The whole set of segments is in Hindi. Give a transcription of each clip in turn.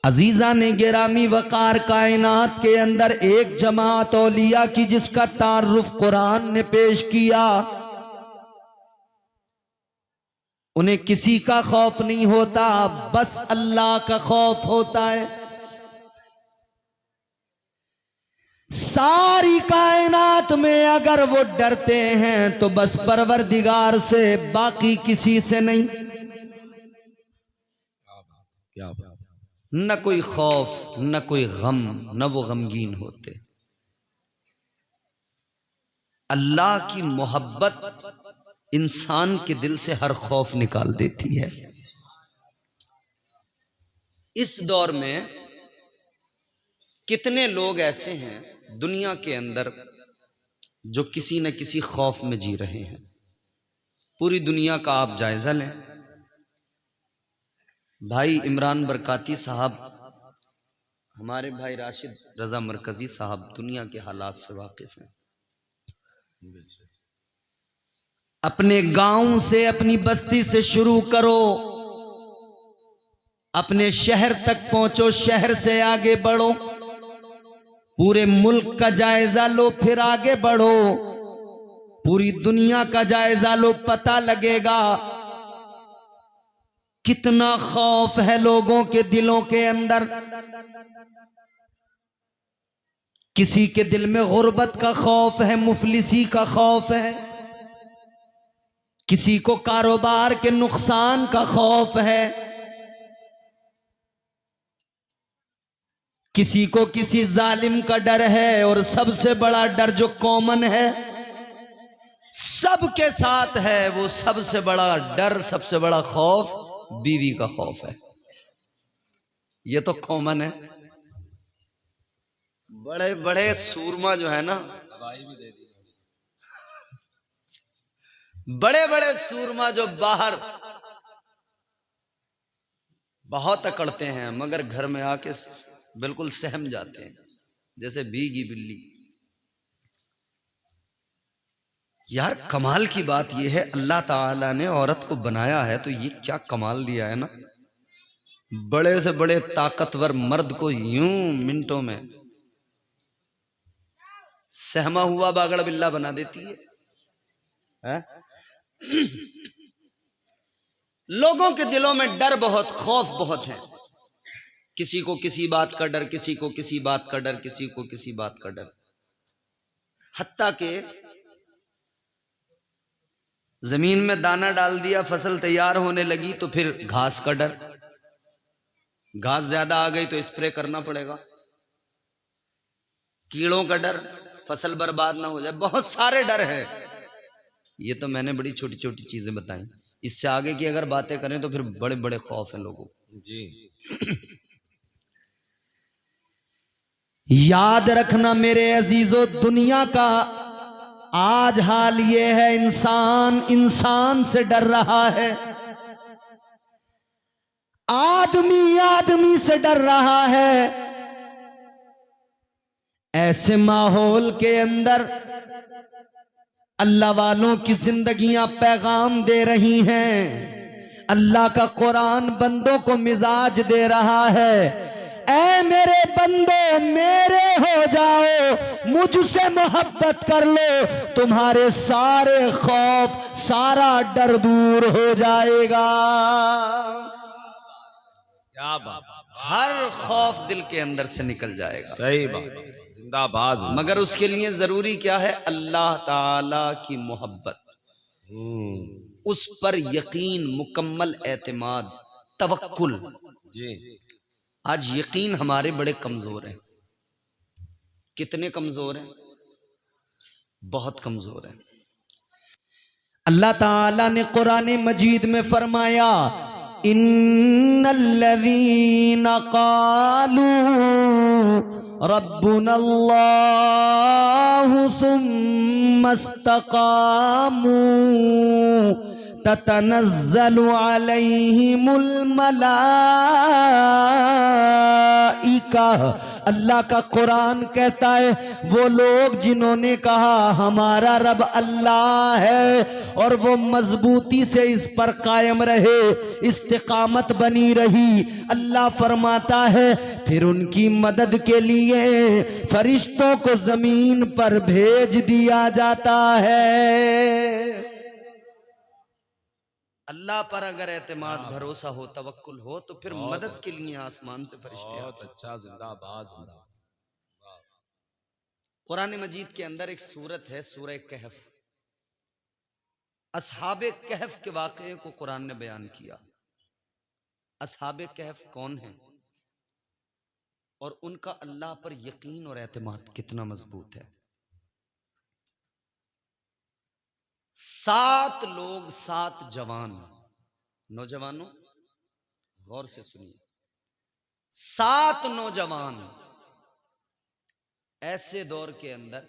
अजीजा ने गिरामी वकार कायनात के अंदर एक जमात औलिया की जिसका तारुफ कुरान ने पेश किया। उन्हें किसी का खौफ नहीं होता, बस अल्लाह का खौफ होता है। सारी कायनात में अगर वो डरते हैं तो बस परवरदिगार से, बाकी किसी से नहीं। क्या बात। न कोई खौफ न कोई गम, न वो गमगीन होते। अल्लाह की मोहब्बत इंसान के दिल से हर खौफ निकाल देती है। इस दौर में कितने लोग ऐसे हैं दुनिया के अंदर जो किसी न किसी खौफ में जी रहे हैं। पूरी दुनिया का आप जायजा लें। भाई इमरान बरकाती साहब, हमारे भाई राशिद रजा मरकजी साहब दुनिया के हालात से वाकिफ हैं। अपने गांव से, अपनी बस्ती से शुरू करो, अपने शहर तक पहुंचो, शहर से आगे बढ़ो, पूरे मुल्क का जायजा लो, फिर आगे बढ़ो, पूरी दुनिया का जायजा लो, पता लगेगा कितना खौफ है लोगों के दिलों के अंदर। किसी के दिल में गुर्बत का खौफ है, मुफलिसी का खौफ है, किसी को कारोबार के नुकसान का खौफ है, किसी को किसी जालिम का डर है, और सबसे बड़ा डर जो कॉमन है, सबके साथ है, वो सबसे बड़ा डर, सबसे बड़ा खौफ बीवी का खौफ है। ये तो कॉमन है। बड़े बड़े सूरमा जो है ना, बड़े बड़े सूरमा जो बाहर बहुत अकड़ते हैं, मगर घर में आके बिल्कुल सहम जाते हैं जैसे भीगी बिल्ली। यार कमाल की बात यह है, अल्लाह ताला ने औरत को बनाया है तो ये क्या कमाल दिया है ना। बड़े से बड़े ताकतवर मर्द को यूं मिनटों में सहमा हुआ बागड़ बिल्ला बना देती है? लोगों के दिलों में डर बहुत, खौफ बहुत है। किसी को किसी बात का डर, किसी को किसी बात का डर, किसी को किसी बात का डर। हत्ता के जमीन में दाना डाल दिया, फसल तैयार होने लगी तो फिर घास का डर, घास ज्यादा आ गई तो स्प्रे करना पड़ेगा। कीड़ों का डर, फसल बर्बाद ना हो जाए, बहुत सारे डर है। ये तो मैंने बड़ी छोटी छोटी चीजें बताई। इससे आगे की अगर बातें करें तो फिर बड़े बड़े खौफ हैं लोगों जी। याद रखना मेरे अजीजों, दुनिया का आज हाल ये है, इंसान इंसान से डर रहा है, आदमी आदमी से डर रहा है। ऐसे माहौल के अंदर अल्लाह वालों की जिंदगियां पैगाम दे रही हैं। अल्लाह का कुरान बंदों को मिजाज दे रहा है, ऐ मेरे बंदो मेरे हो जाओ, मुझसे मोहब्बत कर लो, तुम्हारे सारे खौफ, सारा डर दूर हो जाएगा। क्या बात। हर खौफ दिल के अंदर से निकल जाएगा। सही बात, जिंदाबाद। मगर उसके लिए जरूरी क्या है? अल्लाह ताला की मोहब्बत, उस पर यकीन, मुकम्मल एतमाद, तवक्कुल। जी। आज यकीन हमारे बड़े कमजोर हैं। कितने कमजोर हैं? बहुत कमजोर हैं। अल्लाह ताला ने कुरान मजीद में फरमाया, इन्नल्लज़ीना क़ालू रब्बुनल्लाहु सुम्मा इस्तक़ामू ततनज़्ज़लु अलैहिमुल मलाइका का। अल्लाह का कुरान कहता है वो लोग जिन्होंने कहा हमारा रब अल्लाह है और वो मजबूती से इस पर कायम रहे, इस्तिकामत बनी रही, अल्लाह फरमाता है फिर उनकी मदद के लिए फरिश्तों को जमीन पर भेज दिया जाता है। अल्लाह पर अगर एतमाद भरोसा हो, तवक्कुल हो, तो फिर मदद के लिए आसमान से फरिश्ते आते हैं। बहुत अच्छा, जिंदाबाद जिंदाबाद। कुरान मजीद के अंदर एक सूरत है सूरह कहफ। असहाबे कहफ के वाक़े को कुरान ने बयान किया। असहाबे कहफ कौन है और उनका अल्लाह पर यकीन और एतमाद कितना मजबूत है। 7 लोग, 7 जवान। नौजवानों गौर से सुनिए, 7 नौजवान ऐसे दौर के अंदर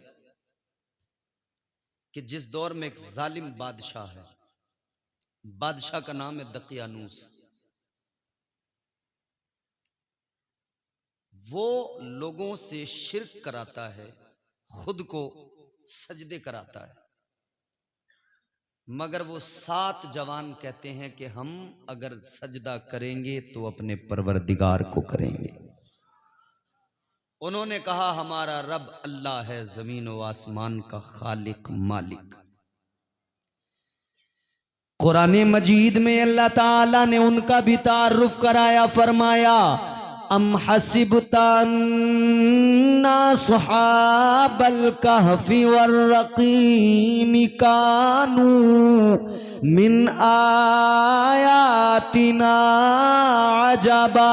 कि जिस दौर में एक जालिम बादशाह है, बादशाह का नाम है दकियानूस। वो लोगों से शिर्क कराता है, खुद को सजदे कराता है, मगर वो 7 जवान कहते हैं कि हम अगर सजदा करेंगे तो अपने परवरदिगार को करेंगे। उन्होंने कहा हमारा रब अल्लाह है, जमीन व आसमान का खालिक मालिक। कुरान मजीद में अल्लाह ताला ने उनका भी तारुफ कराया, फरमाया अम हसिबता अन्ना सुहाबल कहफी वर्रक़ीम कानू मिन आयातिना अजबा।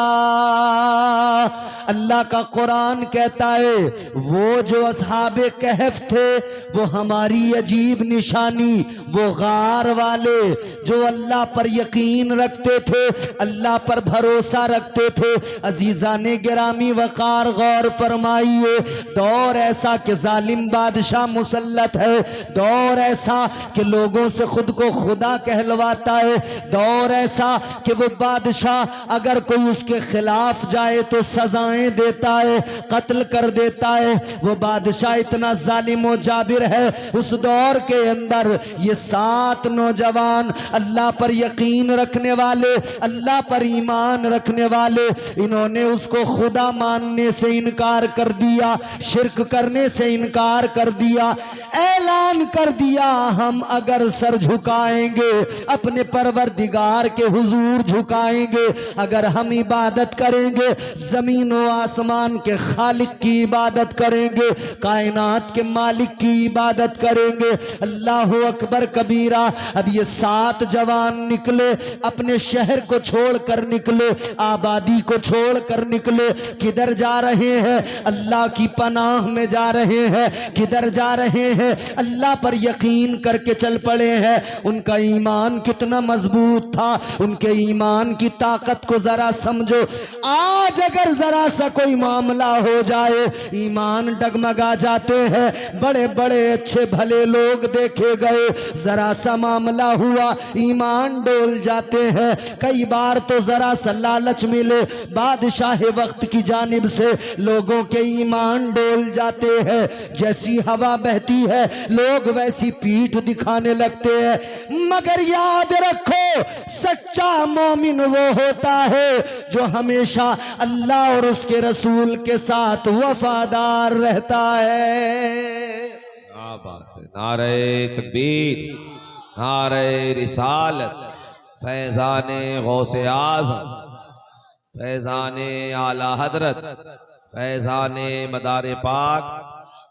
अल्लाह का कुरान कहता है वो जो असहाबे कहफ थे वो हमारी अजीब निशानी, वो गार वाले जो अल्लाह पर यकीन रखते थे, अल्लाह पर भरोसा रखते थे। अजीजाने गिरामी वकार गौर फरमाइए, दौर ऐसा कि जालिम बादशाह मुसल्लत है, दौर ऐसा कि लोगों से खुद को खुदा कहलवाता है, दौर ऐसा कि वो बादशाह अगर कोई उसके खिलाफ जाए तो सजाएं देता है, कत्ल कर देता है। वो बादशाह इतना जालिम और जाबिर है। उस दौर के अंदर ये 7 नौजवान अल्लाह पर यकीन रखने वाले, अल्लाह पर ईमान रखने वाले, इन्होंने उसको खुदा मानने से इनकार कर दिया, शिर्क करने से इनकार कर दिया, ऐलान कर दिया हम अगर सर झुकाएंगे अपने परवरदिगार के हुजूर झुकाएंगे, अगर हम इबादत करेंगे जमीन व आसमान के खालिक की इबादत करेंगे, कायनात के मालिक की इबादत करेंगे। अल्लाह अकबर कबीरा। अब ये 7 जवान निकले, अपने शहर को छोड़कर निकले, आबादी को छोड़कर निकले। किधर जा रहे हैं? अल्लाह की पनाह में जा रहे हैं। किधर जा रहे हैं? अल्लाह पर यकीन करके चल पड़े हैं। उनका ईमान कितना मजबूत था, उनके ईमान की ताकत को जरा समझो। आज अगर जरा सा कोई मामला हो जाए ईमान डगमगा जाते हैं। बड़े बड़े अच्छे भले लोग देखे गए, जरा सा मामला हुआ ईमान डोल जाते हैं। कई बार तो जरा सा लालच मिले बादशाह वक्त की जानिब से लोगों के ईमान डोल जाते हैं। जैसी हवा बहती है लोग वैसी पीठ दिखाने लगते हैं। मगर याद रखो सच्चा मोमिन वो होता है जो हमेशा अल्लाह और उसके रसूल के साथ वफादार रहता है। क्या बात है। नारे तकबीर, नारे रिसालत, फैजाने गौसे आज़म, फैजाने आला हजरत, फैजाने मदार पाक,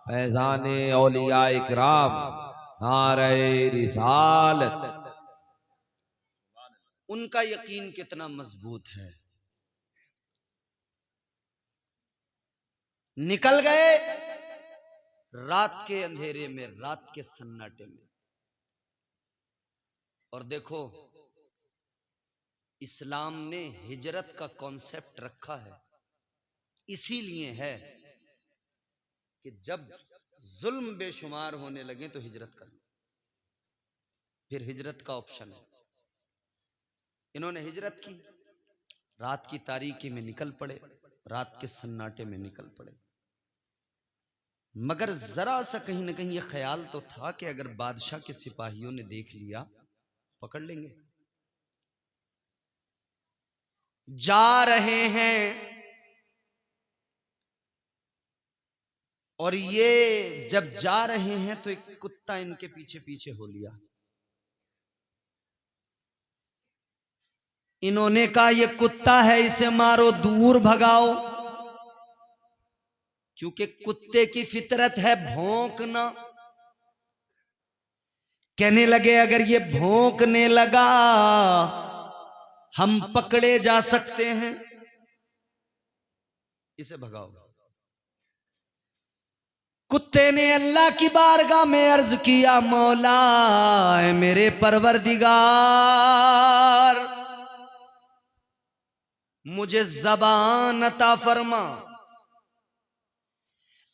फैजाने औलिया इकराम, नारे रिसालत। उनका यकीन कितना मजबूत है। निकल गए रात के अंधेरे में, रात के सन्नाटे में। और देखो इस्लाम ने हिजरत का कॉन्सेप्ट रखा है इसीलिए है कि जब जुल्म बेशुमार होने लगे तो हिजरत कर लो, फिर हिजरत का ऑप्शन है। इन्होंने हिजरत की, रात की तारीकी में निकल पड़े, रात के सन्नाटे में निकल पड़े। मगर जरा सा कहीं ना कहीं यह ख्याल तो था कि अगर बादशाह के सिपाहियों ने देख लिया पकड़ लेंगे। जा रहे हैं और ये जब जा रहे हैं तो एक कुत्ता इनके पीछे पीछे हो लिया। इन्होंने कहा ये कुत्ता है, इसे मारो, दूर भगाओ, क्योंकि कुत्ते की फितरत है भौंकना। कहने लगे अगर ये भौंकने लगा हम पकड़े जा सकते हैं, इसे भगाओ। कुत्ते ने अल्लाह की बारगाह में अर्ज किया, मौला ऐ मेरे परवरदिगार, मुझे ज़बान अता फरमा।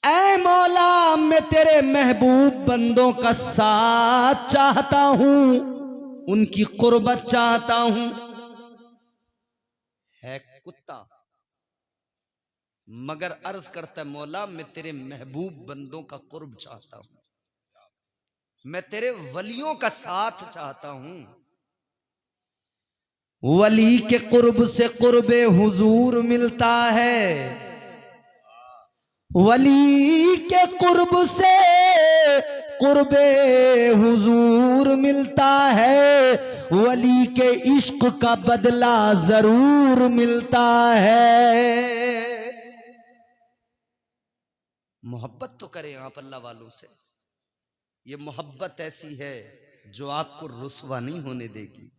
ऐ मौला मैं तेरे महबूब बंदों का साथ चाहता हूं, उनकी कुर्बत चाहता हूं। है कुत्ता मगर अर्ज करता है, मौला मैं तेरे महबूब बंदों का कुर्ब चाहता हूं, मैं तेरे वलियों का साथ चाहता हूं। वली के कुर्ब से कुर्बे हुजूर मिलता है, वली के कुर्ब से कुर्बे हुजूर मिलता है, वली के इश्क का बदला जरूर मिलता है। मोहब्बत तो करें आप अल्लाह वालों से। ये मोहब्बत ऐसी है जो आपको रुसवा नहीं होने देगी,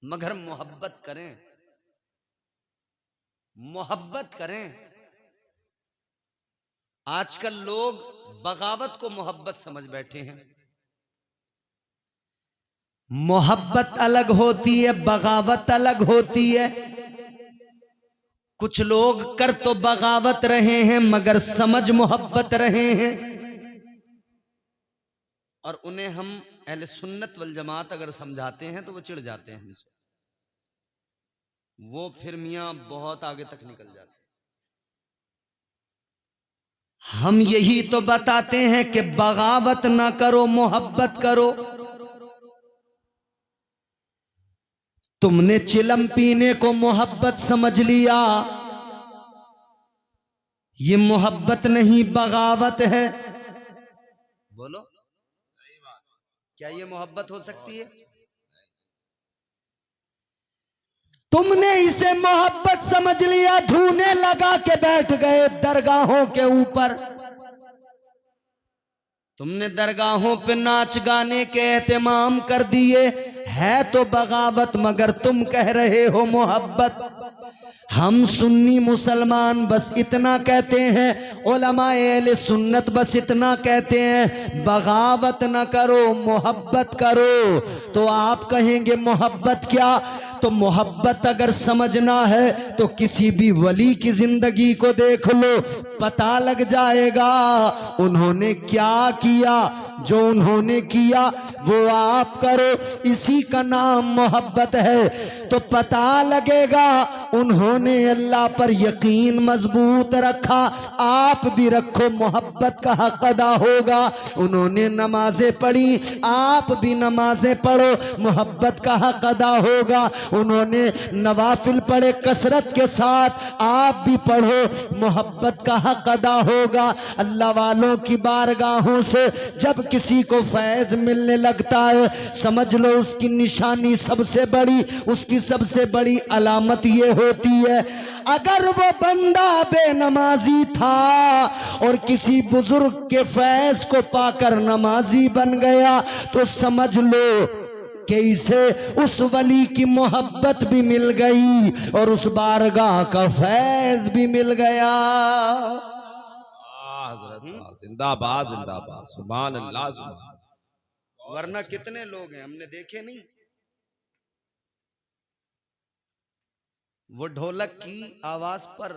मगर मोहब्बत करें, मोहब्बत करें। आजकल लोग बगावत को मोहब्बत समझ बैठे हैं। मोहब्बत अलग होती है, बगावत अलग होती है। कुछ लोग कर तो बगावत रहे हैं मगर समझ मोहब्बत रहे हैं, और उन्हें हम अहले सुन्नत वल जमात अगर समझाते हैं तो वो चिढ़ जाते हैं हमसे। वो फिर मियां बहुत आगे तक निकल जाते हैं। हम यही तो बताते हैं कि बगावत ना करो, मोहब्बत करो। तुमने चिलम पीने को मोहब्बत समझ लिया, ये मोहब्बत नहीं बगावत है। बोलो क्या ये मोहब्बत हो सकती है? तुमने इसे मोहब्बत समझ लिया, धूने लगा के बैठ गए दरगाहों के ऊपर। तुमने दरगाहों पे नाच गाने के एहतमाम कर दिए। है तो बगावत मगर तुम कह रहे हो मोहब्बत। हम सुन्नी मुसलमान बस इतना कहते हैं, उलमाए अहले सुन्नत बस इतना कहते हैं, बगावत ना करो मोहब्बत करो। तो आप कहेंगे मोहब्बत क्या? तो मोहब्बत अगर समझना है तो किसी भी वली की जिंदगी को देख लो, पता लग जाएगा उन्होंने क्या किया। जो उन्होंने किया वो आप करो, इसी का नाम मोहब्बत है। तो पता लगेगा उन्होंने अल्लाह पर यकीन मजबूत रखा, आप भी रखो, मोहब्बत का हक अदा होगा। उन्होंने नमाजें पढ़ी, आप भी नमाजें पढ़ो, मोहब्बत का हक अदा होगा। उन्होंने नवाफिल पढ़े कसरत के साथ, आप भी पढ़ो, मोहब्बत का हक अदा होगा। अल्लाह वालों की बारगाहों से जब किसी को फैज मिलने लगता है, समझ लो उसकी निशानी सबसे बड़ी, उसकी सबसे बड़ी अलामत ये होती है, अगर वो बंदा बेनमाजी था और किसी बुजुर्ग के फैज को पाकर नमाजी बन गया, तो समझ लो कि इसे उस वली की मोहब्बत भी मिल गई और उस बारगाह का फैज भी मिल गया। जिंदाबाद जिंदाबाद, सुभान अल्लाह सुभान। वरना कितने लोग हैं हमने देखे नहीं, वो ढोलक की आवाज पर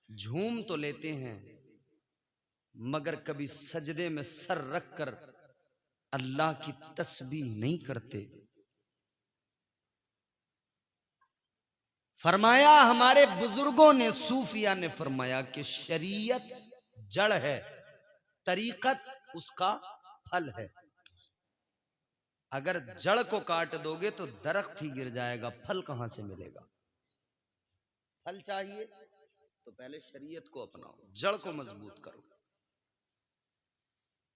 झूम तो लेते हैं मगर कभी सजदे में सर रखकर अल्लाह की तस्बीह नहीं करते। फरमाया, हमारे बुजुर्गों ने, सूफिया ने फरमाया कि शरीयत जड़ है, तरीकत उसका फल है। अगर जड़ को काट दोगे तो दरख्त ही गिर जाएगा, फल कहां से मिलेगा? फल चाहिए तो पहले शरीयत को अपनाओ, जड़ को मजबूत करो।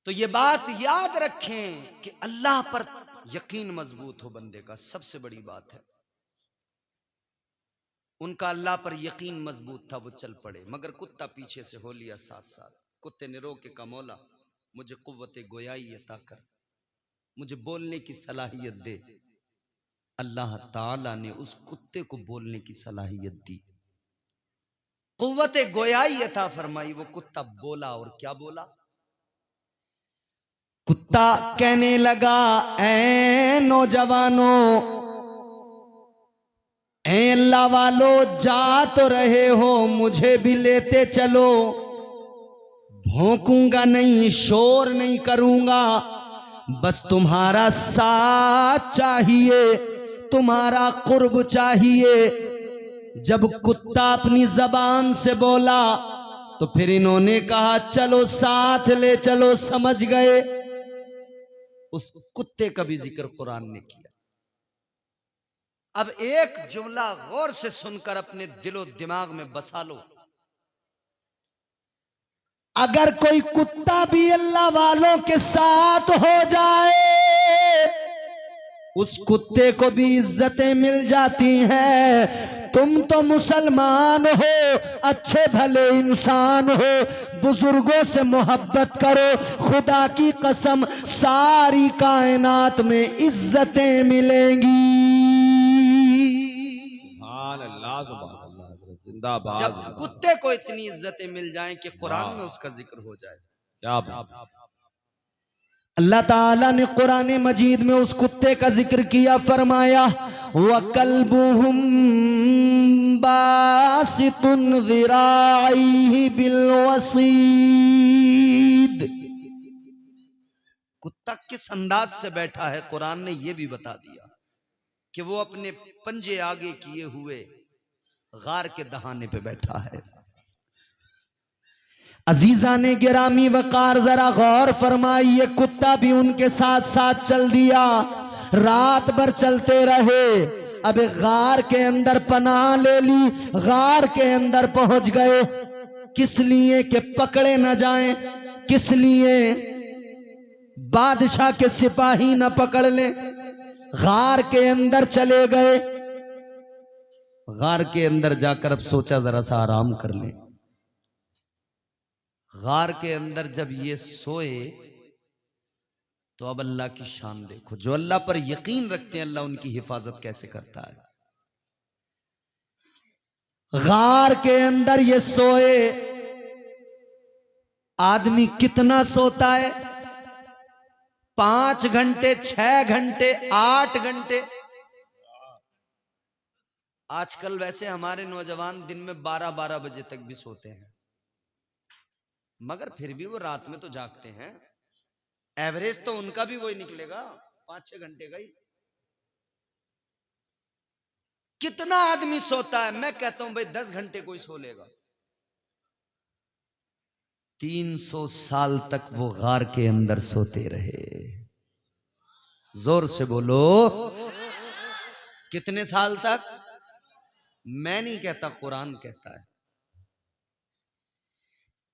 तो ये बात याद रखें कि अल्लाह पर यकीन मजबूत हो बंदे का, सबसे बड़ी बात है। उनका अल्लाह पर यकीन मजबूत था, वो चल पड़े, मगर कुत्ता पीछे से हो लिया साथ साथ। कुत्ते ने रोके का, मौला मुझे कुव्वत गोयाई अता कर, मुझे बोलने की सलाहियत दे। अल्लाह ताला ने उस कुत्ते को बोलने की सलाहियत दी, कुव्वत गोयाई अता फरमाई। वो कुत्ता बोला, और क्या बोला? कुत्ता कहने लगा, ऐ नौजवानों, ऐ अल्लाह वालो, जा तो रहे हो, मुझे भी लेते चलो। भौंकूंगा नहीं, शोर नहीं करूंगा, बस तुम्हारा साथ चाहिए, तुम्हारा कुर्ब चाहिए। जब कुत्ता अपनी जबान से बोला तो फिर इन्होंने कहा, चलो साथ ले चलो। समझ गए? उस कुत्ते का भी जिक्र कुरान ने किया। अब एक जुमला गौर से सुनकर अपने दिलो दिमाग में बसा लो। अगर कोई कुत्ता भी अल्लाह वालों के साथ हो जाए, उस कुत्ते को भी इज्जतें मिल जाती हैं। तुम तो मुसलमान हो, अच्छे भले इंसान हो, बुजुर्गों से मोहब्बत करो, खुदा की कसम सारी कायनात में इज्जतें मिलेंगी। सुभान अल्लाह, सुभान अल्लाह, हज़रत जिंदाबाद। जब कुत्ते को इतनी इज्जतें मिल जाएं कि कुरान में उसका जिक्र हो जाए, क्या बात। अल्लाह ताला ने कुरान मजीद में उस कुत्ते का जिक्र किया, फरमाया, वकल्बुहुम बासितुन ज़िराइही बिलवसीद। कुत्ता किस अंदाज से बैठा है, कुरान ने यह भी बता दिया कि वो अपने पंजे आगे किए हुए गार के दहाने पे बैठा है। अजीजा ने गिरामी वकार, जरा गौर फरमाइए, कुत्ता भी उनके साथ साथ चल दिया, रात भर चलते रहे। अब गार के अंदर पनाह ले ली, गार के अंदर पहुंच गए। किस लिए? कि पकड़े न जाएं, किस लिए? बादशाह के सिपाही न पकड़ ले। गार के अंदर चले गए। गार के अंदर जाकर अब सोचा जरा सा आराम कर ले। गार के अंदर जब ये सोए तो अब अल्लाह की शान देखो। जो अल्लाह पर यकीन रखते हैं, अल्लाह उनकी हिफाजत कैसे करता है। गार के अंदर ये सोए। आदमी कितना सोता है? 5 घंटे, 6 घंटे, 8 घंटे। आजकल वैसे हमारे नौजवान दिन में 12-12 बजे तक भी सोते हैं, मगर फिर भी वो रात में तो जागते हैं। एवरेज तो उनका भी वही निकलेगा, 5-6 घंटे का ही। कितना आदमी सोता है? मैं कहता हूं भाई 10 घंटे कोई सो लेगा। 300 साल तक वो गार के अंदर सोते रहे। जोर से बोलो, कितने साल तक? मैं नहीं कहता, कुरान कहता है।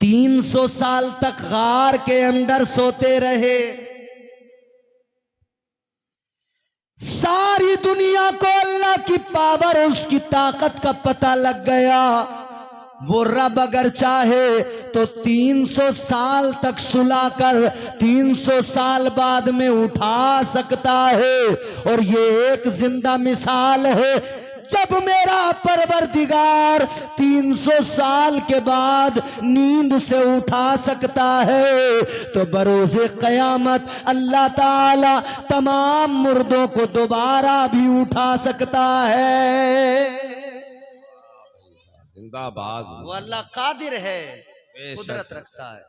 300 साल तक गार के अंदर सोते रहे। सारी दुनिया को अल्लाह की पावर, उसकी ताकत का पता लग गया। वो रब अगर चाहे तो 300 साल तक सुलाकर 300 साल बाद में उठा सकता है। और ये एक जिंदा मिसाल है, जब मेरा परवरदिगार 300 साल के बाद नींद से उठा सकता है, तो बरोज़े क़यामत अल्लाह ताला तमाम मुर्दों को दोबारा भी उठा सकता है। जिंदाबाद। वो अल्लाह कादिर है, कुदरत रखता है,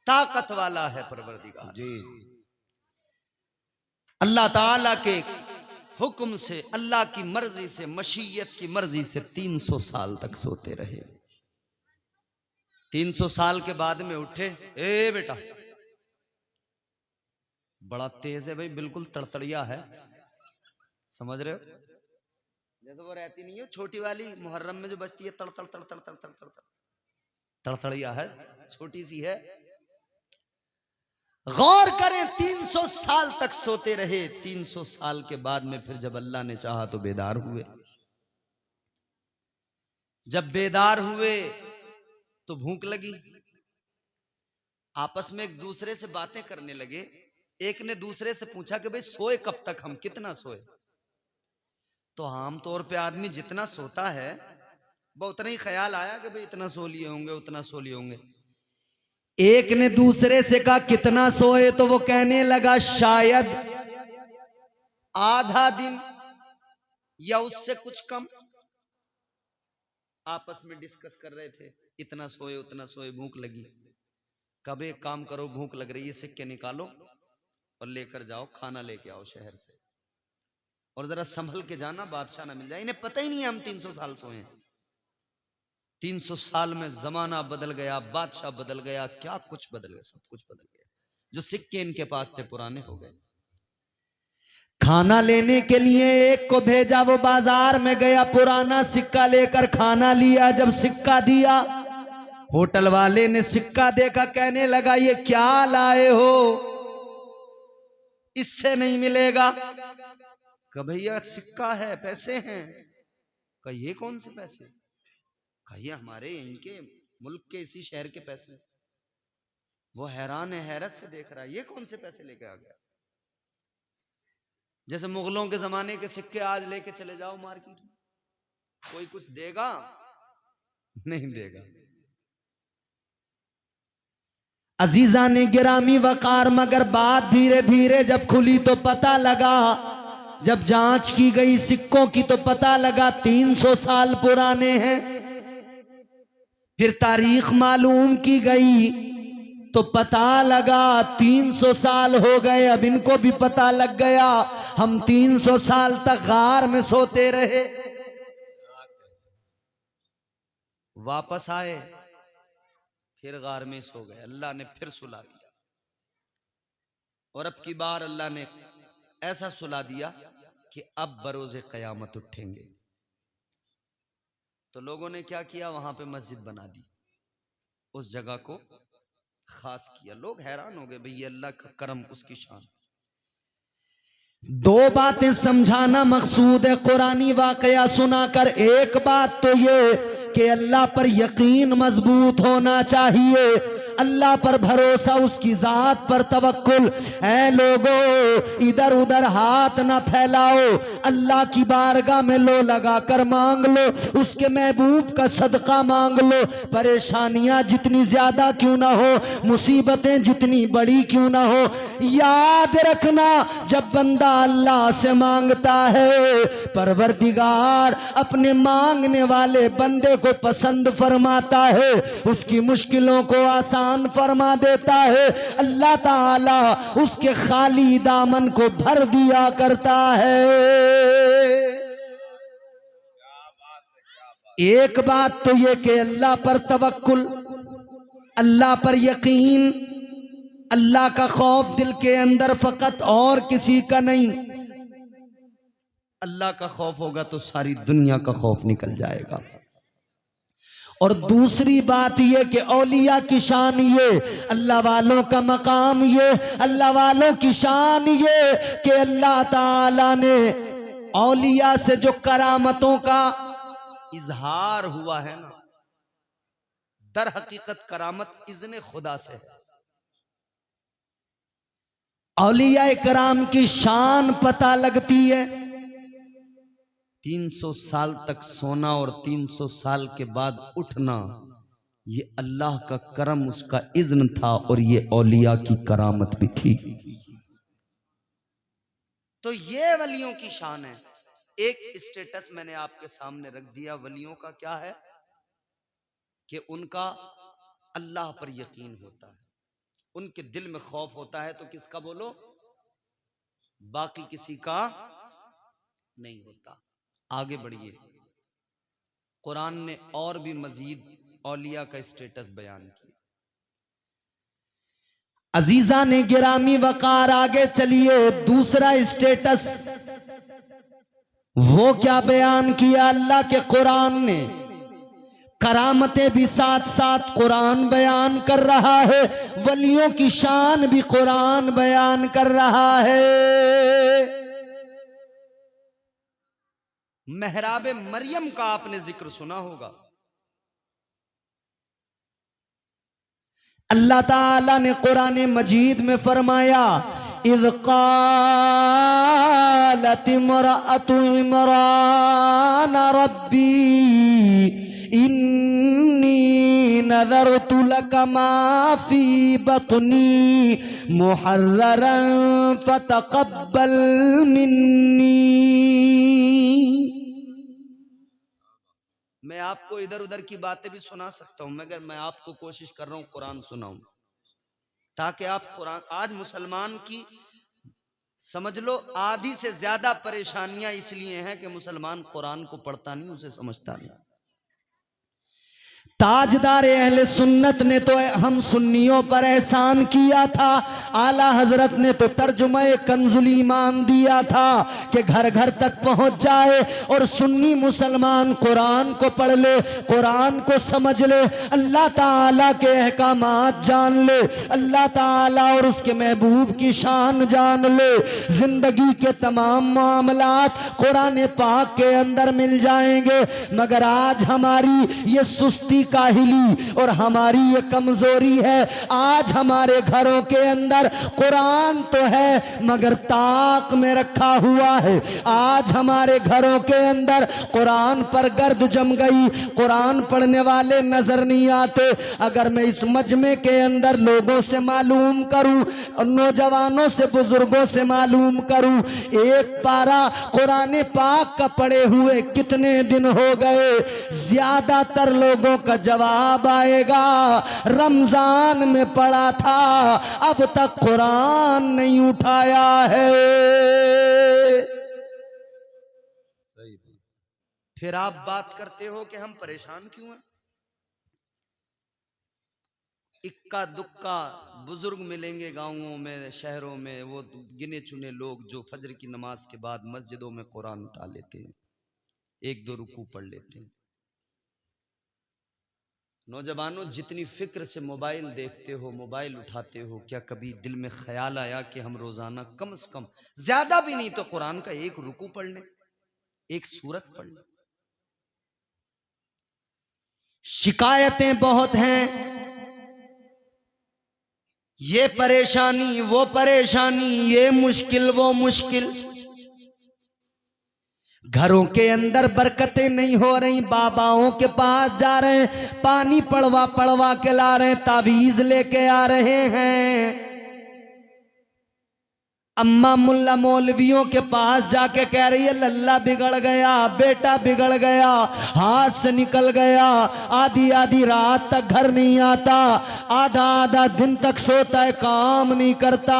ताकत वाला है परवरदिगार। जी। अल्लाह ताला के हुक्म से, अल्लाह की मर्जी से, मशीयत की मर्जी से 300 साल तक सोते रहे। 300 साल के बाद में उठे, ए बेटा, बड़ा तेज है भाई, बिल्कुल तड़तड़िया है, समझ रहे हो? जैसे वो रहती नहीं है छोटी वाली मुहर्रम में जो बजती है, तड़ तड़ तड़ तड़ तड़ तड़ तड़, तड़तड़िया है, छोटी सी है। गौर करें, 300 साल तक सोते रहे। 300 साल के बाद में फिर जब अल्लाह ने चाहा तो बेदार हुए। जब बेदार हुए तो भूख लगी, आपस में एक दूसरे से बातें करने लगे। एक ने दूसरे से पूछा कि भाई सोए कब तक, हम कितना सोए? तो आमतौर पे आदमी जितना सोता है वो उतना ही ख्याल आया कि भाई इतना सो लिए होंगे, उतना सो लिए होंगे। एक ने दूसरे से कहा कितना सोए, तो वो कहने लगा शायद आधा दिन या उससे कुछ कम। आपस में डिस्कस कर रहे थे, इतना सोए उतना सोए, भूख लगी। कब एक काम करो, भूख लग रही है, सिक्के निकालो और लेकर जाओ, खाना लेके आओ शहर से, और जरा संभल के जाना, बादशाह ना मिल जाए। इन्हें पता ही नहीं है हम 300 साल सोए हैं। 300 साल में जमाना बदल गया, बादशाह बदल गया, क्या कुछ बदल गया, सब कुछ बदल गया। जो सिक्के इनके पास थे पुराने हो गए। खाना लेने के लिए एक को भेजा, वो बाजार में गया, पुराना सिक्का लेकर खाना लिया। जब सिक्का दिया, होटल वाले ने सिक्का देखा, कहने लगा ये क्या लाए हो, इससे नहीं मिलेगा। कहा भैया सिक्का है, पैसे हैं। कहा ये कौन से पैसे? कहा ये हमारे इनके मुल्क के, इसी शहर के पैसे। वो हैरान है, हैरत से देख रहा है, ये कौन से पैसे लेके आ गया? जैसे मुगलों के जमाने के सिक्के आज लेके चले जाओ मार्केट में, कोई कुछ देगा? नहीं देगा। अजीजा ने गिरामी वकार, मगर बात धीरे धीरे जब खुली तो पता लगा, जब जांच की गई सिक्कों की तो पता लगा 300 साल पुराने हैं। फिर तारीख मालूम की गई तो पता लगा 300 साल हो गए। अब इनको भी पता लग गया हम 300 साल तक गार में सोते रहे। वापस आए, फिर गार में सो गए। अल्लाह ने फिर सुला दिया, और अब की बार अल्लाह ने ऐसा सुला दिया कि अब बरोज़े क़यामत उठेंगे। तो लोगों ने क्या किया, वहां पे मस्जिद बना दी, उस जगह को खास किया। लोग हैरान हो गए, भाई ये अल्लाह का करम, उसकी शान। दो बातें समझाना मकसूद है कुरानी वाकया सुनाकर। एक बात तो ये कि अल्लाह पर यकीन मजबूत होना चाहिए, अल्लाह पर भरोसा, उसकी जात पर तवक्कुल। ऐ लोगों, इधर उधर हाथ ना फैलाओ, अल्लाह की बारगाह में लो लगा कर मांग लो, उसके महबूब का सदका मांग लो। परेशानियां जितनी ज्यादा क्यों ना हो, मुसीबतें जितनी बड़ी क्यों ना हो, याद रखना जब बंदा अल्लाह से मांगता है, परवरदिगार अपने मांगने वाले बंदे को पसंद फरमाता है, उसकी मुश्किलों को आसान फरमा देता है। अल्लाह ताला उसके खाली दामन को भर दिया करता है। एक बात तो ये कि अल्लाह पर तवक्कुल, अल्लाह पर यकीन, अल्लाह का खौफ दिल के अंदर फकत, और किसी का नहीं। अल्लाह का खौफ होगा तो सारी दुनिया का खौफ निकल जाएगा। और दूसरी बात ये कि औलिया की शान ये, अल्लाह वालों का मकाम ये, अल्लाह वालों की शान ये कि अल्लाह ताला ने औलिया से जो करामतों का इजहार हुआ है ना, दर हकीकत करामत इज़्ने खुदा से है। औलिया कराम की शान पता लगती है। 300 साल तक सोना और 300 साल के बाद उठना, ये अल्लाह का करम, उसका इज़्न था, और ये औलिया की करामत भी थी। तो ये वलियों की शान है। एक स्टेटस मैंने आपके सामने रख दिया, वलियों का क्या है कि उनका अल्लाह पर यकीन होता है, उनके दिल में खौफ होता है। तो किसका बोलो, बाकी किसी का नहीं होता। आगे बढ़िए, कुरान ने और भी मजीद औलिया का स्टेटस बयान किया। अजीजा ने गिरामी वकार, आगे चलिए, दूसरा स्टेटस वो क्या बयान किया अल्लाह के कुरान ने। करामतें भी साथ साथ कुरान बयान कर रहा है, वलियों की शान भी कुरान बयान कर रहा है। मेहराब मरियम का आपने जिक्र सुना होगा। अल्लाह ताला ने कुरान मजीद में फरमाया, इज़ क़ालत इम्रअतु इमरान रब्बी इन्नी नज़रतु लका मा फ़ी बत्नी मुहर्ररन फ़तक़ब्बल मिन्नी। मैं आपको इधर उधर की बातें भी सुना सकता हूं, मगर मैं आपको कोशिश कर रहा हूं कुरान सुनाऊं, ताकि आप कुरान। आज मुसलमान की समझ लो आधी से ज्यादा परेशानियां इसलिए हैं कि मुसलमान कुरान को पढ़ता नहीं, उसे समझता नहीं। ताजदार अहले सुन्नत ने तो हम सुन्नियों पर एहसान किया था, आला हजरत ने तो तर्जुमा कंजुल ईमान दिया था कि घर घर तक पहुंच जाए और सुन्नी मुसलमान कुरान को पढ़ ले, कुरान को समझ ले, अल्लाह ताला के अहकामात जान ले, अल्लाह ताला और उसके महबूब की शान जान ले। जिंदगी के तमाम मामलात कुरान पाक के अंदर मिल जाएंगे। मगर आज हमारी ये सुस्ती काहिली और हमारी ये कमजोरी है, आज हमारे घरों के अंदर कुरान तो है मगर ताक में रखा हुआ है। आज हमारे घरों के अंदर कुरान पर गर्द जम गई, कुरान पढ़ने वाले नजर नहीं आते। अगर मैं इस मजमे के अंदर लोगों से मालूम करूं, नौजवानों से बुजुर्गों से मालूम करूं, एक पारा कुरान पाक का पढ़े हुए कितने दिन हो गए, ज्यादातर लोगों का जवाब आएगा रमजान में पढ़ा था, अब तक कुरान नहीं उठाया है। सही। फिर आप बात करते हो कि हम परेशान क्यों हैं। इक्का दुक्का बुजुर्ग मिलेंगे गांवों में, शहरों में, वो गिने चुने लोग जो फजर की नमाज के बाद मस्जिदों में कुरान उठा लेते हैं, एक दो रुकू पढ़ लेते हैं। नौजवानों, जितनी फिक्र से मोबाइल देखते हो, मोबाइल उठाते हो, क्या कभी दिल में ख्याल आया कि हम रोजाना कम से कम, ज्यादा भी नहीं तो कुरान का एक रुकू पढ़ लें, एक सूरत पढ़ लें। शिकायतें बहुत हैं, ये परेशानी वो परेशानी, ये मुश्किल वो मुश्किल। घरों के अंदर बरकतें नहीं हो रही, बाबाओं के पास जा रहे हैं, पानी पड़वा पड़वा के ला रहे हैं, तावीज लेके आ रहे हैं। अम्मा मुल्ला मौलवियों के पास जाके कह रही है लल्ला बिगड़ गया, बेटा बिगड़ गया, हाथ से निकल गया, आधी आधी रात तक घर नहीं आता, आधा आधा दिन तक सोता है, काम नहीं करता।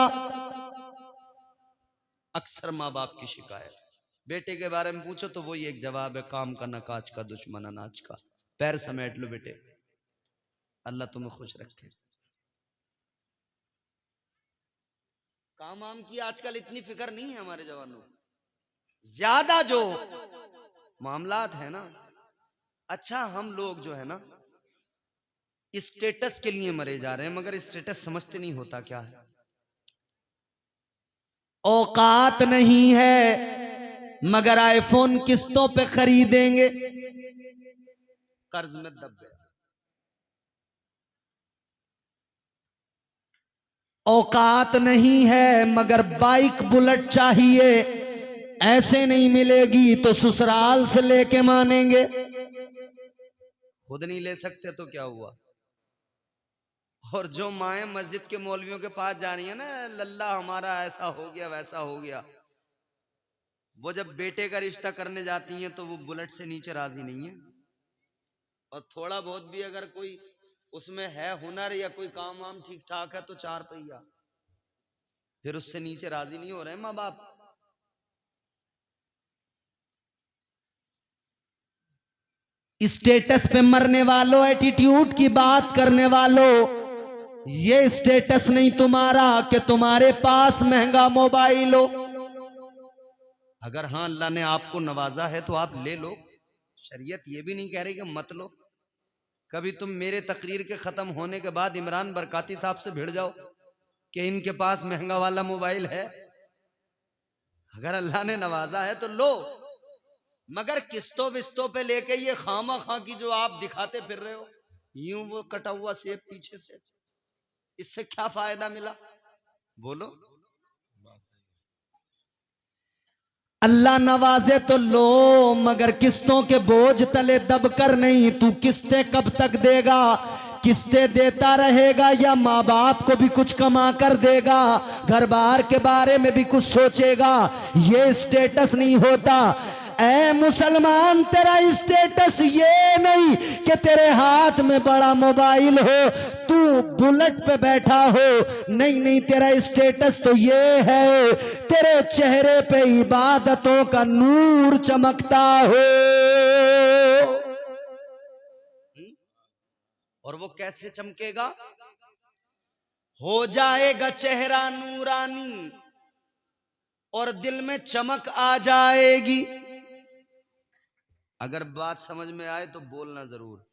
अक्सर माँ बाप की शिकायत। बेटे के बारे में पूछो तो वही एक जवाब है, काम का न काज का, दुश्मन अनाज का। पैर समेट लो बेटे, अल्लाह तुम्हें खुश रखे। काम वाम की आजकल इतनी फिक्र नहीं है हमारे जवानों, ज्यादा जो मामलात है ना। अच्छा, हम लोग जो है ना स्टेटस के लिए मरे जा रहे हैं, मगर स्टेटस समझते नहीं होता क्या है। औकात नहीं है मगर आईफोन किस्तों पे खरीदेंगे, कर्ज में दब गया। औकात नहीं है मगर बाइक बुलेट चाहिए, ऐसे नहीं मिलेगी तो ससुराल से लेके मानेंगे। खुद नहीं ले सकते तो क्या हुआ। और जो माए मस्जिद के मौलवियों के पास जा रही है ना, लल्ला हमारा ऐसा हो गया वैसा हो गया, वो जब बेटे का रिश्ता करने जाती हैं तो वो बुलेट से नीचे राजी नहीं है। और थोड़ा बहुत भी अगर कोई उसमें है हुनर या कोई काम वाम ठीक ठाक है तो 4 पहिया, फिर उससे नीचे राजी नहीं हो रहे माँ बाप। स्टेटस पे मरने वालों, एटीट्यूड की बात करने वालों, ये स्टेटस नहीं तुम्हारा कि तुम्हारे पास महंगा मोबाइल हो। अगर हाँ अल्लाह ने आपको नवाजा है तो आप ले लो, शरीयत ये भी नहीं कह रही कि मत लो। कभी तुम मेरे तकरीर के खत्म होने के बाद इमरान बरकाती साहब से भिड़ जाओ कि इनके पास महंगा वाला मोबाइल है। अगर अल्लाह ने नवाजा है तो लो, मगर किस्तों विस्तों पे लेके ये खामा खा की जो आप दिखाते फिर रहे हो, यूं वो कटा हुआ सेब पीछे से, इससे क्या फायदा मिला? बोलो। अल्लाह नवाजे तो लो, मगर किस्तों के बोझ तले दबकर नहीं। तू किस्तें कब तक देगा? किस्तें देता रहेगा या माँ बाप को भी कुछ कमा कर देगा? घर बार के बारे में भी कुछ सोचेगा? ये स्टेटस नहीं होता। ऐ मुसलमान, तेरा स्टेटस ये नहीं कि तेरे हाथ में बड़ा मोबाइल हो, तू बुलेट पे बैठा हो। नहीं नहीं, तेरा स्टेटस तो ये है तेरे चेहरे पे इबादतों का नूर चमकता हो। और वो कैसे चमकेगा? हो जाएगा चेहरा नूरानी और दिल में चमक आ जाएगी। अगर बात समझ में आए तो बोलना जरूर।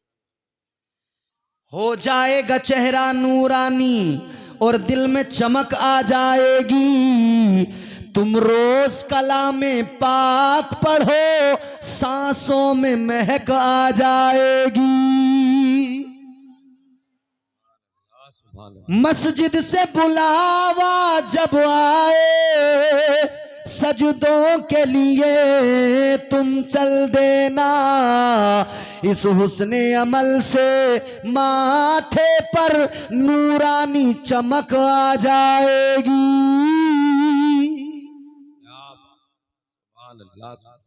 हो जाएगा चेहरा नूरानी और दिल में चमक आ जाएगी। तुम रोज कलामे पाक पढ़ो, सांसों में महक आ जाएगी। मस्जिद से बुलावा जब आए, सजदों के लिए तुम चल देना। इस हुस्ने अमल से माथे पर नूरानी चमक आ जाएगी।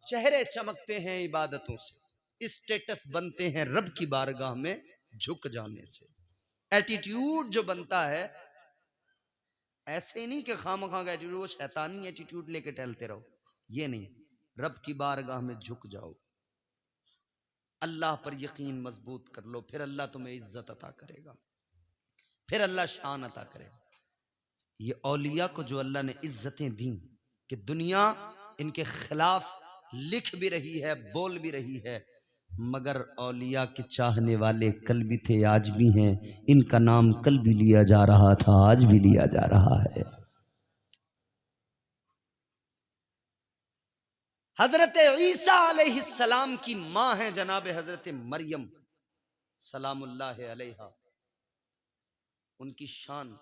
चेहरे चमकते हैं इबादतों से, स्टेटस बनते हैं रब की बारगाह में झुक जाने से। एटीट्यूड जो बनता है ऐसे ही नहीं कि खामखा का एटीट्यूड, वो शैतानी एटीट्यूड लेके टहलते रहो, ये नहीं। रब की बारगाह में झुक जाओ, अल्लाह पर यकीन मजबूत कर लो, फिर अल्लाह तुम्हें इज्जत अता करेगा, फिर अल्लाह शान अता करेगा। ये औलिया को जो अल्लाह ने इज्जतें दी कि दुनिया इनके खिलाफ लिख भी रही है, बोल भी रही है, मगर औलिया के चाहने वाले कल भी थे, आज भी हैं। इनका नाम कल भी लिया जा रहा था, आज भी लिया जा रहा है। हजरत ईसा अलैहिस्सलाम की मां है जनाब हजरत मरियम सलामुल्लाह अलैहा। उनकी शान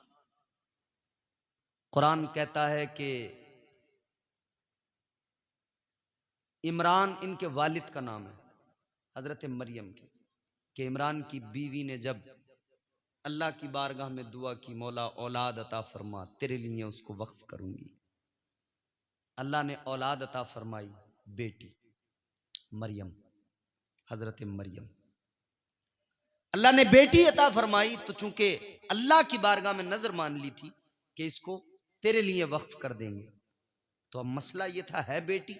कुरान कहता है कि इमरान इनके वालिद का नाम है, हजरत मरियम के, कि इमरान की बीवी ने जब अल्लाह की बारगाह में दुआ की, मौला औलाद अता फरमा, तेरे लिए उसको वक्फ करूंगी। अल्लाह ने औलाद अता फरमाई, बेटी मरियम, हजरत मरियम। अल्लाह ने बेटी अता फरमाई तो चूंकि अल्लाह की बारगाह में नजर मान ली थी कि इसको तेरे लिए वक्फ कर देंगे, तो अब मसला ये था, है बेटी।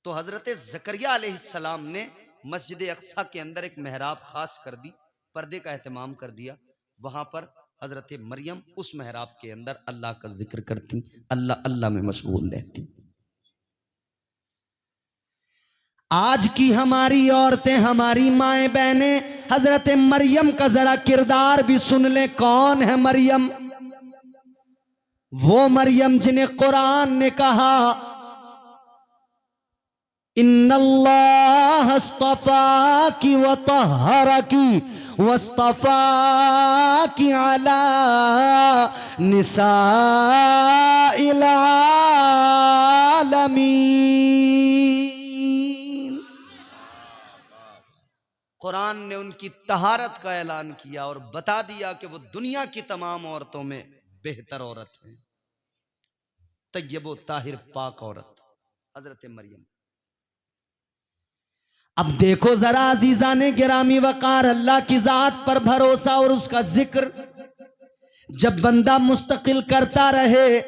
तो हजरत ज़करिया अलैहिस्सलाम ने मस्जिद अक्सा के अंदर एक मेहराब खास कर दी, पर्दे का एहतमाम कर दिया। वहां पर हजरत मरियम उस मेहराब के अंदर अल्लाह का जिक्र करती, अल्लाह अल्लाह में मशगूल रहती। आज की हमारी औरतें, हमारी माएं बहनें, हजरत मरियम का जरा किरदार भी सुन ले। कौन है मरियम? वो मरियम जिन्हें कुरान ने कहा, इन्नल्लाह अस्तफाकी व तहरकी वस्तफाकी अला निसाइल आलमीन। कुरान ने उनकी तहारत का ऐलान किया और बता दिया कि वो दुनिया की तमाम औरतों में बेहतर औरत है, तय्यब ताहिर पाक औरत हजरत मरियम। अब देखो जरा अजीजाने गिरामी वकार, अल्लाह की जात पर भरोसा और उसका जिक्र जब बंदा मुस्तकिल करता रहे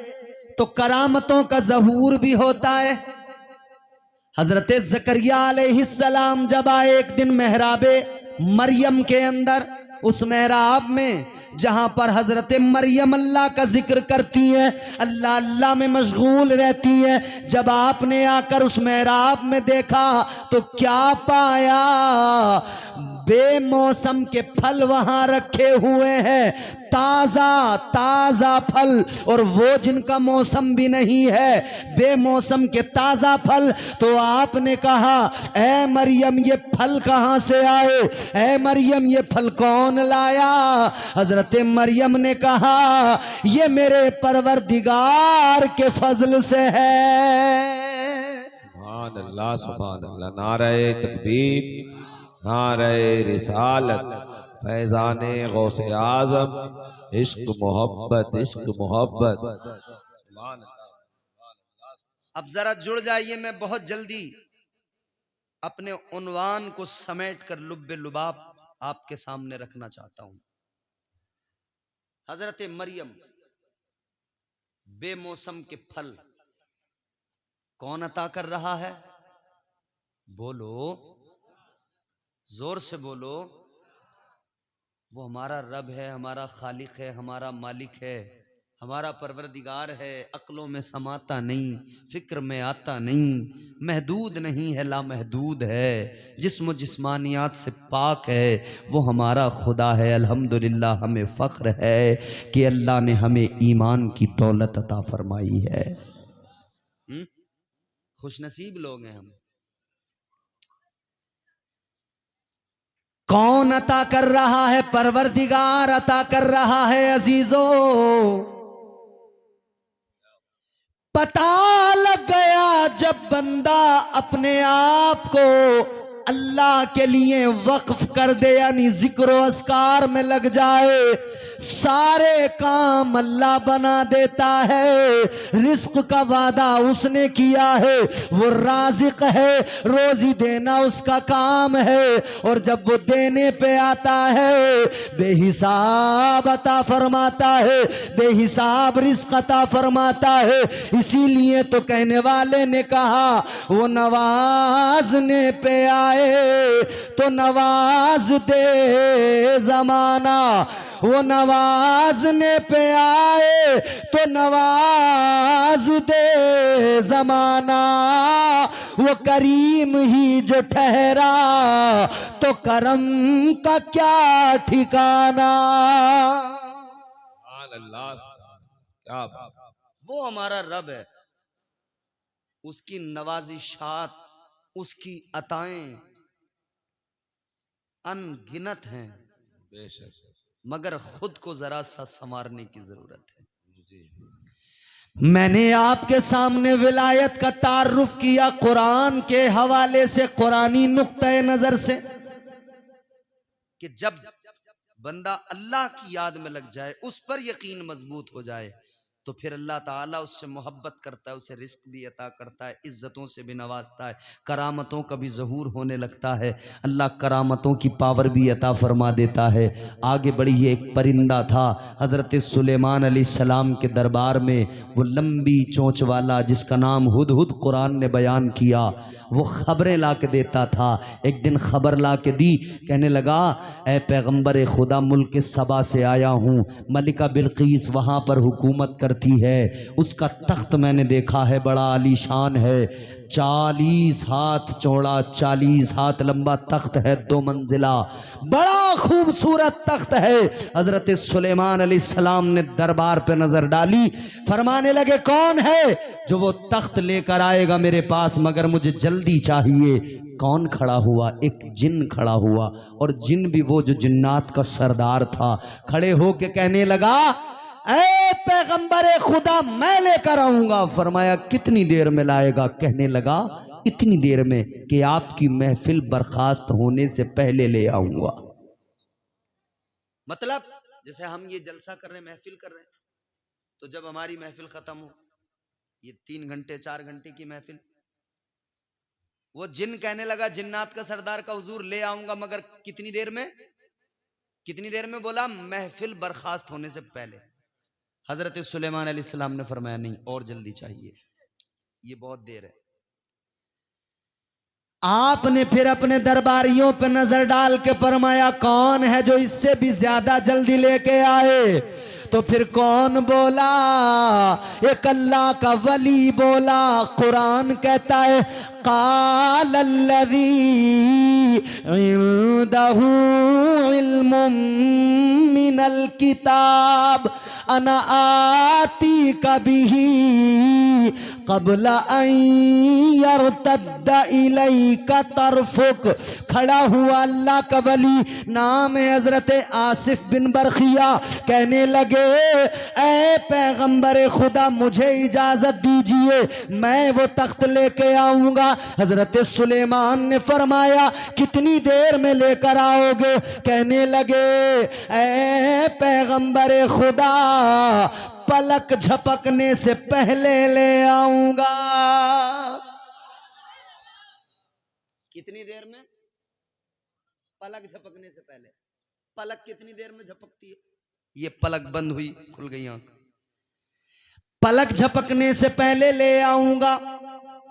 तो करामतों का ज़हूर भी होता है। हजरत जकरिया अलैहिस्सलाम जब आए एक दिन महराबे मरियम के अंदर, उस महराब में जहां पर हजरत मरियम अल्लाह का जिक्र करती है, अल्लाह अल्लाह में मशगूल रहती है, जब आपने आकर उस महराब में देखा तो क्या पाया? बेमौसम के फल वहां रखे हुए हैं, ताजा ताजा फल, और वो जिनका मौसम भी नहीं है, बेमौसम के ताजा फल। तो आपने कहा, ऐ मरियम ये फल कहां से आए? ऐ मरियम ये फल कौन लाया? हजरत मरियम ने कहा, ये मेरे परवरदिगार के फजल से है। सुभान अल्लाह, सुभान अल्लाह। नारे तकबीर, नारे रिसालत, फैजाने गौसे आजम, इश्क मोहब्बत, इश्क मोहब्बत। सुभान अल्लाह। अब जरा जुड़ जाइए, मैं बहुत जल्दी अपने उन्वान को समेट कर लुब्बे लुबाब आपके सामने रखना चाहता हूं। हजरत मरियम, बेमौसम के फल कौन अता कर रहा है? बोलो, जोर से बोलो। वो हमारा रब है, हमारा खालिक है, हमारा मालिक है, हमारा परवरदिगार है। अक्लों में समाता नहीं, फिक्र में आता नहीं, महदूद नहीं है, लामहदूद है, जिस्म जिस्मानियात से पाक है, वो हमारा खुदा है। अल्हम्दुलिल्लाह, हमें फ़ख्र है कि अल्लाह ने हमें ईमान की दौलत अता फरमाई है। खुशनसीब लोग हैं हम। कौन अता कर रहा है? परवरदिगार अता कर रहा है। अजीजों, पता लग गया जब बंदा अपने आप को अल्लाह के लिए वक्फ कर दे, यानी जिक्र अस्कार में लग जाए, सारे काम अल्लाह बना देता है। रिस्क का वादा उसने किया है, वो राज़िक है, रोजी देना उसका काम है, और जब वो देने पे आता है बेहिसाब अता फरमाता है, बेहिसाब रिस्क अता फरमाता है। इसीलिए तो कहने वाले ने कहा, वो नवाजने पे आए तो नवाज दे जमाना, वो नवाजने पे आए तो नवाज दे जमाना, वो करीम ही जो ठहरा तो करम का क्या ठिकाना। सुभान अल्लाह, क्या बात। वो हमारा रब है, उसकी नवाजिशात, उसकी अताएं अनगिनत हैं, बेशक। मगर खुद को जरा सा संवारने की जरूरत है। जी। मैंने आपके सामने विलायत का तारुफ किया कुरान के हवाले से, कुरानी नुक्ते नजर से, कि जब बंदा अल्लाह की याद में लग जाए, उस पर यकीन मजबूत हो जाए, तो फिर अल्लाह ताला उससे मोहब्बत करता है, उसे रिस्क भी अता करता है, इज्जतों से भी नवाजता है, करामतों का भी ज़हूर होने लगता है, अल्लाह करामतों की पावर भी अता फरमा देता है। आगे बढ़िए, एक परिंदा था हज़रत सुलेमान अलैहिस्सलाम के दरबार में, वो लंबी चोंच वाला जिसका नाम हुदहुद कुरान ने बयान किया, वो ख़बरें ला के देता था। एक दिन ख़बर ला के दी, कहने लगा, ए पैगम्बर खुदा, मुल्क सबा से आया हूँ, मलिका बिल्कीस वहाँ पर हुकूमत करती है, उसका तख्त मैंने देखा है, बड़ा आलीशान है, 40 हाथ चौड़ा 40 हाथ लंबा तख्त है, 2 मंजिला, बड़ा खूबसूरत तख्त है। हजरत सुलेमान अलैहिस्सलाम ने दरबार पे नजर डाली, फरमाने लगे, कौन है जो वो तख्त लेकर आएगा मेरे पास, मगर मुझे जल्दी चाहिए। कौन खड़ा हुआ? एक जिन खड़ा हुआ, और जिन भी वो जो जिन्नात का सरदार था, खड़े होके कहने लगा, ऐ पैगंबर खुदा, मैं लेकर आऊंगा। फरमाया, कितनी देर में लाएगा? कहने लगा, इतनी देर में कि आपकी महफिल बर्खास्त होने से पहले ले आऊंगा। मतलब जैसे हम ये जलसा कर रहे हैं, महफिल कर रहे हैं, तो जब हमारी महफिल खत्म हो, ये 3 घंटे 4 घंटे की महफिल, वो जिन कहने लगा, जिन्नात का सरदार का, हुजूर ले आऊंगा, मगर कितनी देर में? कितनी देर में? बोला, महफिल बर्खास्त होने से पहले। हजरत सुलेमान अलैहिस्सलाम ने फरमाया, नहीं, और जल्दी चाहिए, ये बहुत देर है। आपने फिर अपने दरबारियों पर नजर डाल के फरमाया कौन है जो इससे भी ज्यादा जल्दी लेके आए। तो फिर कौन बोला? एक अल्लाह का वली बोला। कुरान कहता है कालल्लज़ी इंदहू इल्मुम मिनल किताब अना आती कबिही क़ब्ला अन यर्तद्दा इलैका तरफुक। खड़ा हुआ अल्लाह का वली, नाम है हजरत आसिफ बिन बरखिया। कहने लगे ऐ पैगंबर खुदा मुझे इजाजत दीजिए, मैं वो तख्त लेके आऊंगा। हजरत सुलेमान ने फरमाया कितनी देर में लेकर आओगे? कहने लगे ऐ पैगंबर खुदा पलक झपकने से पहले ले आऊंगा। कितनी देर में? पलक झपकने से पहले। पलक कितनी देर में झपकती है? ये पलक बंद हुई, खुल गई आंख। पलक झपकने से पहले ले आऊंगा,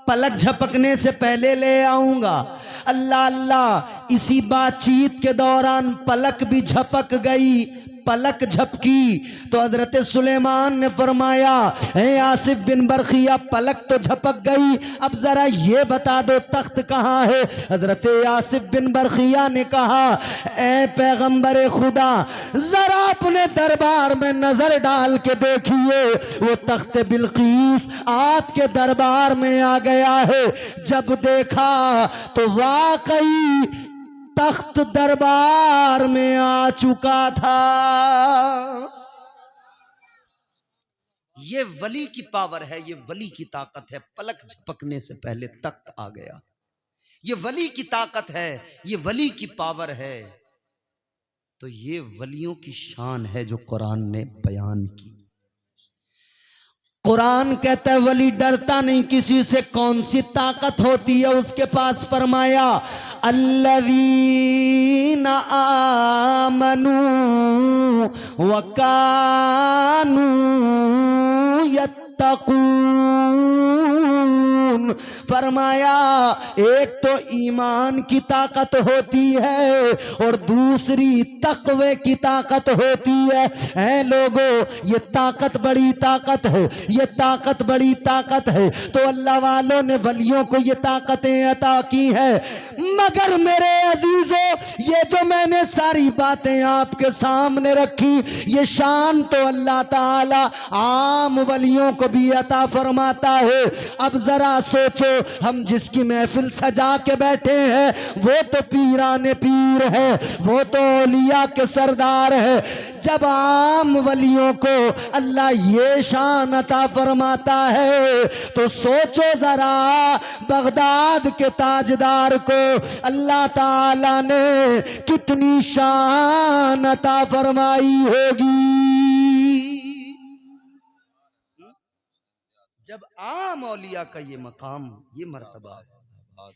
पलक झपकने से पहले ले आऊंगा। अल्लाह अल्लाह, इसी बातचीत के दौरान पलक भी झपक गई। पलक झपकी तो हजरत सुलेमान ने फरमाया हे आसिफ बिन बरखिया पलक तो झपक गई, अब जरा ये बता दो तख्त कहाँ है? हजरत आसिफ बिन बरखिया ने कहा ए पैगंबर खुदा जरा अपने दरबार में नजर डाल के देखिए, वो तख्त बिल्कीस आपके दरबार में आ गया है। जब देखा तो वाकई तख्त दरबार में आ चुका था। ये वली की पावर है, ये वली की ताकत है। पलक झपकने से पहले तख्त आ गया। ये वली की ताकत है, ये वली की पावर है। तो ये वलियों की शान है जो कुरान ने बयान की। कुरान कहता है वली डरता नहीं किसी से। कौन सी ताकत होती है उसके पास? फरमाया अल्लज़ीना आमनू व कानू यत्तकून। फरमाया एक तो ईमान की ताकत होती है और दूसरी तकवे की ताकत होती है। ऐ लोगों ये ताकत बड़ी ताकत है, ये ताकत बड़ी ताकत है। तो अल्लाह वालों ने वलियों को ये ताकतें अता की है। मगर मेरे अजीजों ये जो मैंने सारी बातें आपके सामने रखी, ये शान तो अल्लाह ताला आम वलियों को भी अता फरमाता है। अब जरा सोचो हम जिसकी महफिल सजा के बैठे हैं वो तो पीराने पीर है, वो तो औलिया के सरदार है। जब आम वलियों को अल्लाह ये शान अता फरमाता है तो सोचो जरा बगदाद के ताजदार को अल्लाह ताला ने कितनी शान अता फरमाई होगी। जब आम औलिया का ये मकाम, ये मर्तबा,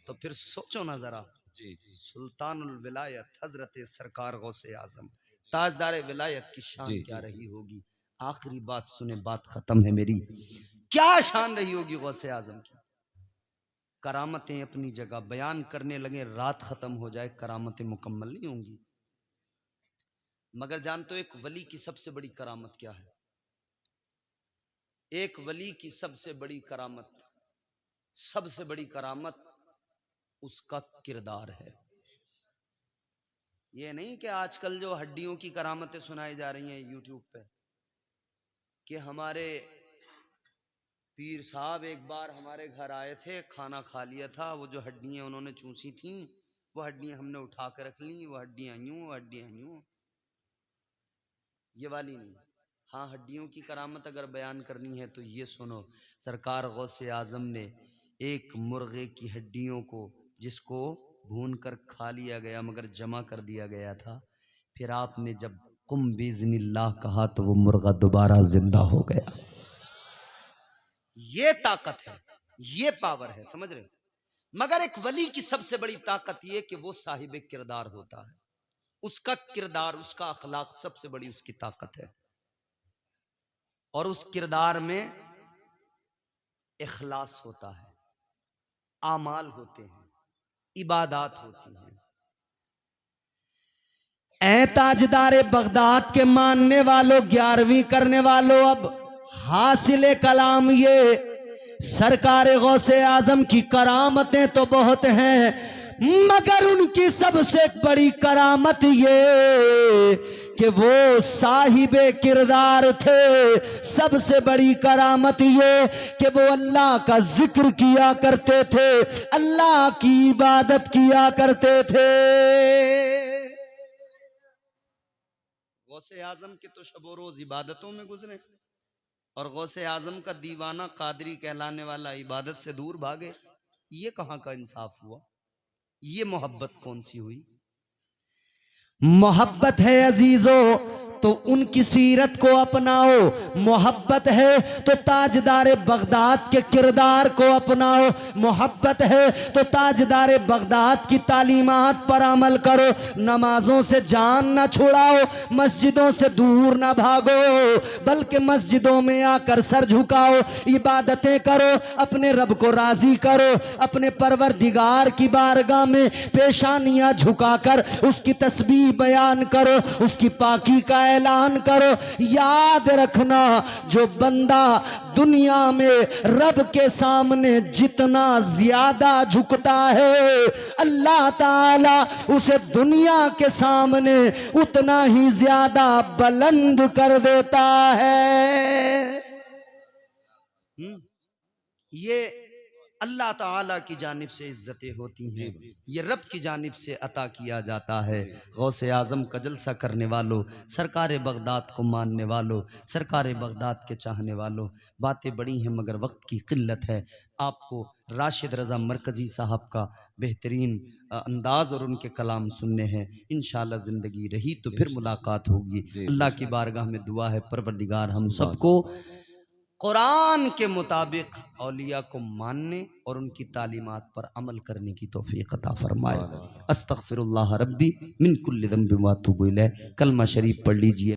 तो फिर सोचो ना जरा सुल्तानुल विलायत हजरत सरकार गौसे आजम ताजदार विलायत की शान क्या रही होगी। आखिरी बात सुने, बात खत्म है मेरी। क्या शान रही होगी गौसे आजम की। करामतें अपनी जगह, बयान करने लगे रात खत्म हो जाए, करामतें मुकम्मल नहीं होंगी। मगर जानते हो एक वली की सबसे बड़ी करामत क्या है? एक वली की सबसे बड़ी करामत, सबसे बड़ी करामत उसका किरदार है। ये नहीं कि आजकल जो हड्डियों की करामतें सुनाई जा रही हैं यूट्यूब पे कि हमारे पीर साहब एक बार हमारे घर आए थे, खाना खा लिया था, वो जो हड्डियां उन्होंने चूसी थी वो हड्डियां हमने उठा कर रख ली, वो हड्डियां यूं, वो हड्डियां यूं। ये वाली नहीं। हाँ हड्डियों की करामत अगर बयान करनी है तो ये सुनो, सरकार गौसे आजम ने एक मुर्गे की हड्डियों को जिसको भून कर खा लिया गया मगर जमा कर दिया गया था, फिर आपने जब कुम बिज़निल्लाह कहा तो वो मुर्गा दोबारा जिंदा हो गया। ये ताकत है, ये पावर है, समझ रहे हो? मगर एक वली की सबसे बड़ी ताकत ये कि वो साहिब किरदार होता है। उसका किरदार, उसका अखलाक सबसे बड़ी उसकी ताकत है। और उस किरदार में इखलास होता है, आमाल होते हैं। इबादत होती हैं। ऐ ताजदारे बगदाद के मानने वालों, 11वीं करने वालों, अब हासिल कलाम ये सरकार गौसे आजम की करामतें तो बहुत हैं, मगर उनकी सबसे बड़ी करामत ये कि वो साहिबे किरदार थे। सबसे बड़ी करामत ये कि वो अल्लाह का जिक्र किया करते थे, अल्लाह की इबादत किया करते थे। गौसे आजम के तो शबो रोज इबादतों में गुजरे, और गौसे आजम का दीवाना कादरी कहलाने वाला इबादत से दूर भागे। ये कहां का इंसाफ हुआ? ये मोहब्बत कौन सी हुई? मोहब्बत है अजीजों तो उनकी सीरत को अपनाओ, मोहब्बत है तो ताजदार बगदाद के किरदार को अपनाओ, मोहब्बत है तो ताजदार बगदाद की तालीमात पर अमल करो। नमाजों से जान ना छुड़ाओ, मस्जिदों से दूर ना भागो, बल्कि मस्जिदों में आकर सर झुकाओ, इबादतें करो, अपने रब को राजी करो, अपने परवरदिगार की बारगाह में पेशानियां झुकाकर उसकी तस्बीह बयान करो, उसकी पाकी का ऐलान करो। याद रखना, जो बंदा दुनिया में रब के सामने जितना ज्यादा झुकता है, अल्लाह ताला उसे दुनिया के सामने उतना ही ज्यादा बुलंद कर देता है। ये अल्लाह ताला की जानिब से इज्जतें होती हैं, ये रब की जानिब से अता किया जाता है। गौसे आजम का जलसा करने वालों, सरकार बगदाद को मानने वालों, सरकार बगदाद के चाहने वालों, बातें बड़ी हैं मगर वक्त की किल्लत है। आपको राशिद रज़ा मरकज़ी साहब का बेहतरीन अंदाज और उनके कलाम सुनने हैं। इंशाअल्लाह ज़िंदगी रही तो फिर मुलाकात होगी। अल्लाह की बारगाह में दुआ है, परवरदिगार हम सबको कुरान के मुताबिक औलिया को मानने और उनकी तालीमात पर अमल करने की तौफीक अता फरमाए। अस्तगफिरुल्लाह रब्बी मिन कुल्लि ज़ंबिन व अतूबु इलैह। कलमा शरीफ पढ़ लीजिए।